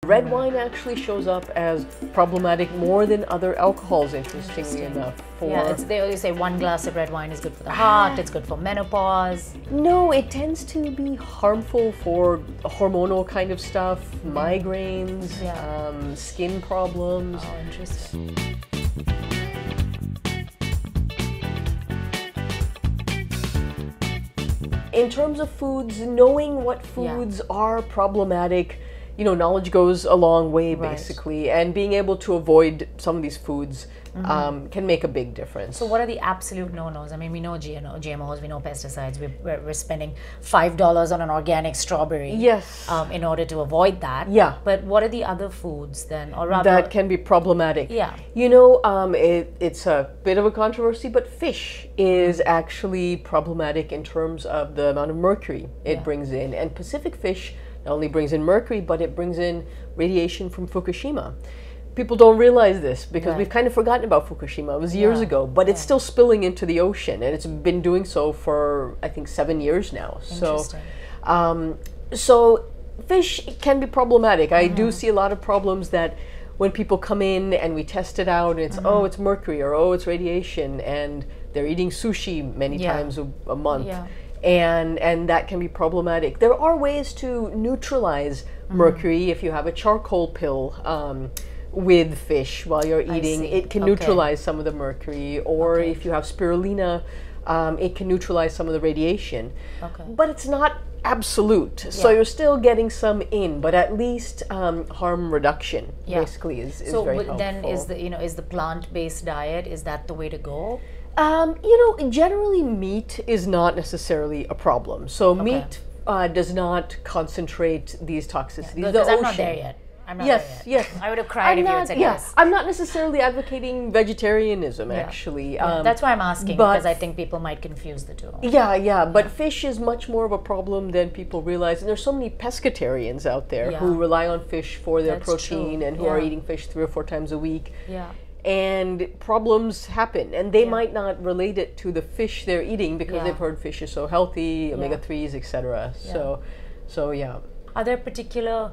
Red wine actually shows up as problematic more than other alcohols, interestingly enough. They always say 1 glass of red wine is good for the heart, it's good for menopause. No, it tends to be harmful for hormonal kind of stuff, migraines, skin problems. Oh, interesting. In terms of foods, knowing what foods are problematic, you know, knowledge goes a long way, basically, and being able to avoid some of these foods can make a big difference. So what are the absolute no-nos? I mean, we know GMOs, we know pesticides, we're spending $5 on an organic strawberry in order to avoid that. Yeah. But what are the other foods then, or rather... that can be problematic. Yeah. You know, it's a bit of a controversy, but fish is actually problematic in terms of the amount of mercury it brings in. And Pacific fish not only brings in mercury, but it brings in radiation from Fukushima. People don't realize this because we've kind of forgotten about Fukushima. It was years ago, but it's still spilling into the ocean, and it's been doing so for, I think, 7 years now. So fish can be problematic. I do see a lot of problems that when people come in and we test it out, and it's, oh, it's mercury, or oh, it's radiation, and they're eating sushi many times a month. And that can be problematic. There are ways to neutralize mercury. If you have a charcoal pill with fish while you're eating, it can neutralize some of the mercury. Or if you have spirulina, it can neutralize some of the radiation. But it's not absolute. So you're still getting some in, but at least harm reduction basically is very helpful. Then is the plant-based diet, is that the way to go? You know, generally meat is not necessarily a problem. So meat does not concentrate these toxicities. Because I'm not there yet. I'm not there yet. Yes. I would have cried if you had said yes. I'm not necessarily advocating vegetarianism, actually. That's why I'm asking, because I think people might confuse the two. But fish is much more of a problem than people realize. And there's so many pescatarians out there who rely on fish for their protein and who are eating fish 3 or 4 times a week. And problems happen, and they might not relate it to the fish they're eating because they've heard fish is so healthy, omega-3s, etc. So yeah. Are there particular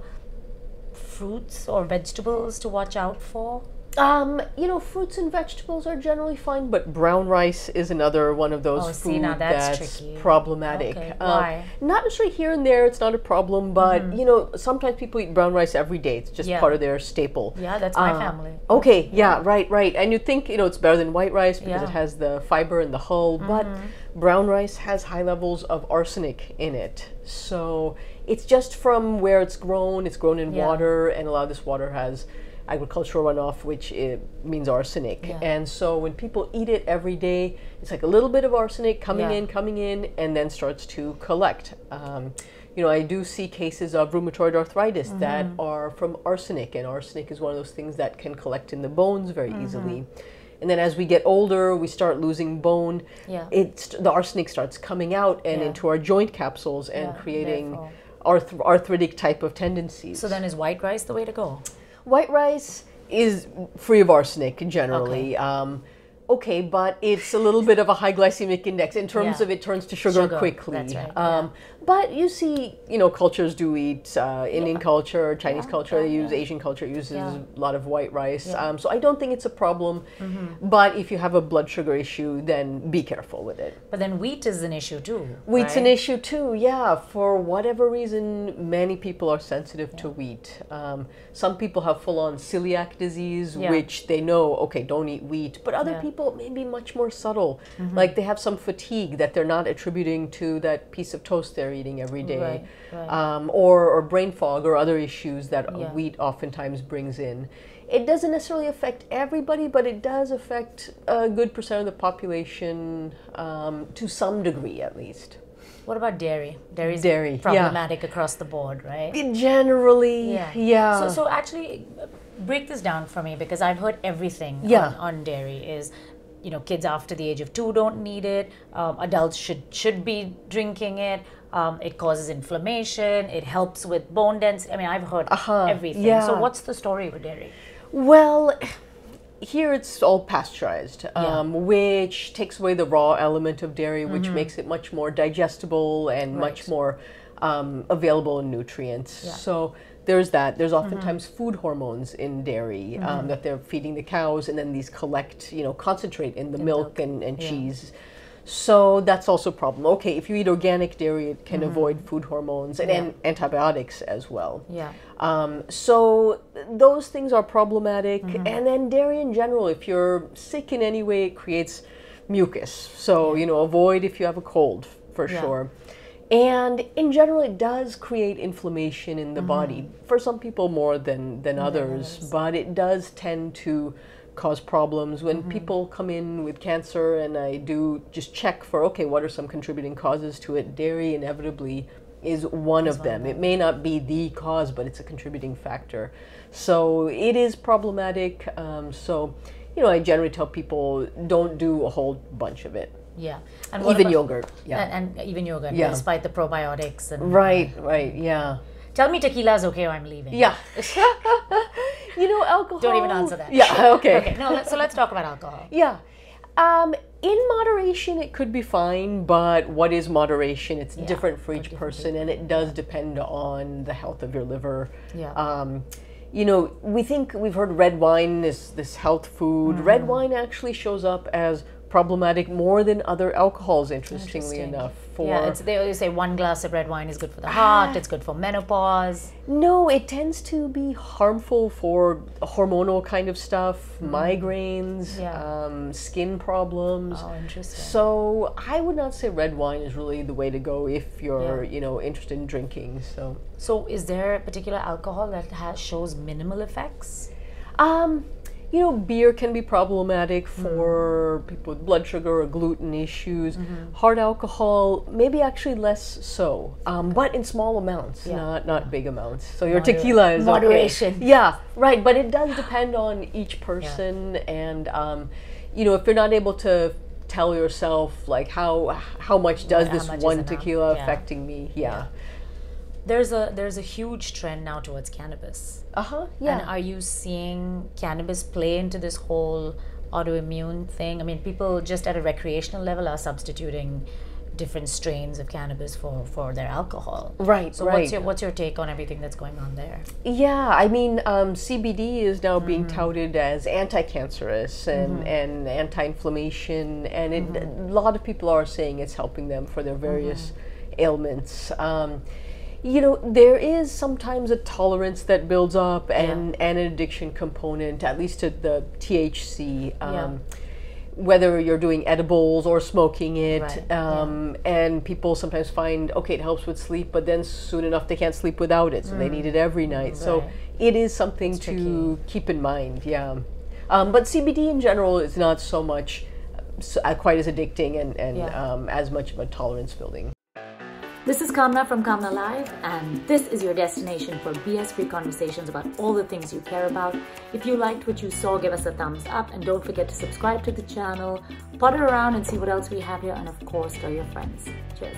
fruits or vegetables to watch out for? You know, fruits and vegetables are generally fine, but brown rice is another one of those foods that's problematic. Why? Not necessarily here and there, it's not a problem, but you know, sometimes people eat brown rice every day. It's just part of their staple. Yeah, that's my family. Okay, right. And you think, you know, it's better than white rice because it has the fiber and the hull, but brown rice has high levels of arsenic in it. So it's just from where it's grown in water, and a lot of this water has agricultural runoff, which means arsenic. And so when people eat it every day, it's like a little bit of arsenic coming in, and then starts to collect. You know, I do see cases of rheumatoid arthritis that are from arsenic, and arsenic is one of those things that can collect in the bones very easily. And then as we get older, we start losing bone. The arsenic starts coming out and into our joint capsules and creating arthritic type of tendencies. So then is white rice the way to go? White rice is free of arsenic generally. Okay, but it's a little bit of a high glycemic index in terms of it turns to sugar quickly. That's right. But you see, you know, cultures do eat, Indian culture, Chinese culture, they use, Asian culture uses a lot of white rice. So I don't think it's a problem, but if you have a blood sugar issue, then be careful with it. But then wheat is an issue too, Wheat's an issue too, For whatever reason, many people are sensitive to wheat. Some people have full-on celiac disease, which they know, okay, don't eat wheat, but other people may be much more subtle. Like they have some fatigue that they're not attributing to that piece of toast they're eating every day, or brain fog or other issues that wheat oftentimes brings in. It doesn't necessarily affect everybody, but it does affect a good percent of the population to some degree at least. What about dairy? Dairy problematic across the board, right? Generally, So actually, break this down for me, because I've heard everything on dairy is, you know, kids after the age of 2 don't need it. Adults should be drinking it. It causes inflammation. It helps with bone density. I mean, I've heard everything. So what's the story with dairy? Well, here it's all pasteurized, which takes away the raw element of dairy, which makes it much more digestible and much more available in nutrients. So there's that. There's oftentimes food hormones in dairy that they're feeding the cows, and then these collect, concentrate in the milk and cheese. So that's also a problem. Okay, if you eat organic dairy, it can avoid food hormones and antibiotics as well. Yeah. So those things are problematic. And then dairy in general, if you're sick in any way, it creates mucus. So, avoid if you have a cold, for sure. And in general, it does create inflammation in the body. For some people more than others, but it does tend to cause problems. When people come in with cancer and I do just check for, okay, what are some contributing causes to it? Dairy inevitably is one of them. It may not be the cause, but it's a contributing factor. So it is problematic. I generally tell people don't do a whole bunch of it. Yeah. And even yogurt. Yeah. And even yogurt, despite the probiotics. And right, yeah. Tell me tequila's okay or I'm leaving. Yeah. Alcohol. Don't even answer that. Yeah, okay. Okay, so let's talk about alcohol. Yeah. In moderation, it could be fine, but what is moderation? It's different for each person, and it does depend on the health of your liver. Yeah. We've heard red wine is this health food. Red wine actually shows up as problematic more than other alcohols, interestingly enough. They always say 1 glass of red wine is good for the heart, it's good for menopause. No, it tends to be harmful for hormonal kind of stuff, migraines, skin problems. Oh, interesting. So I would not say red wine is really the way to go if you're, interested in drinking. So is there a particular alcohol that shows minimal effects? Beer can be problematic for people with blood sugar or gluten issues. Hard alcohol, maybe actually less so, but in small amounts, not big amounts. So your tequila is moderation. Okay. Yeah, right. But it does depend on each person, and if you're not able to tell yourself like how much does this one tequila affecting me? Yeah. There's a huge trend now towards cannabis. Yeah. And are you seeing cannabis play into this whole autoimmune thing? I mean, people just at a recreational level are substituting different strains of cannabis for their alcohol. Right. So what's your take on everything that's going on there? Yeah, I mean, CBD is now being touted as anti-cancerous and anti-inflammation, and a lot of people are saying it's helping them for their various ailments. There is sometimes a tolerance that builds up and an addiction component, at least to the THC, whether you're doing edibles or smoking it. And people sometimes find, okay, it helps with sleep, but then soon enough they can't sleep without it, so they need it every night. So it is something to keep in mind, but CBD in general is not so much, quite as addicting and as much of a tolerance building. This is Kaamna from KaamnaLive, and this is your destination for BS-free conversations about all the things you care about. If you liked what you saw, give us a thumbs up, and don't forget to subscribe to the channel, potter around and see what else we have here, and of course, tell your friends. Cheers.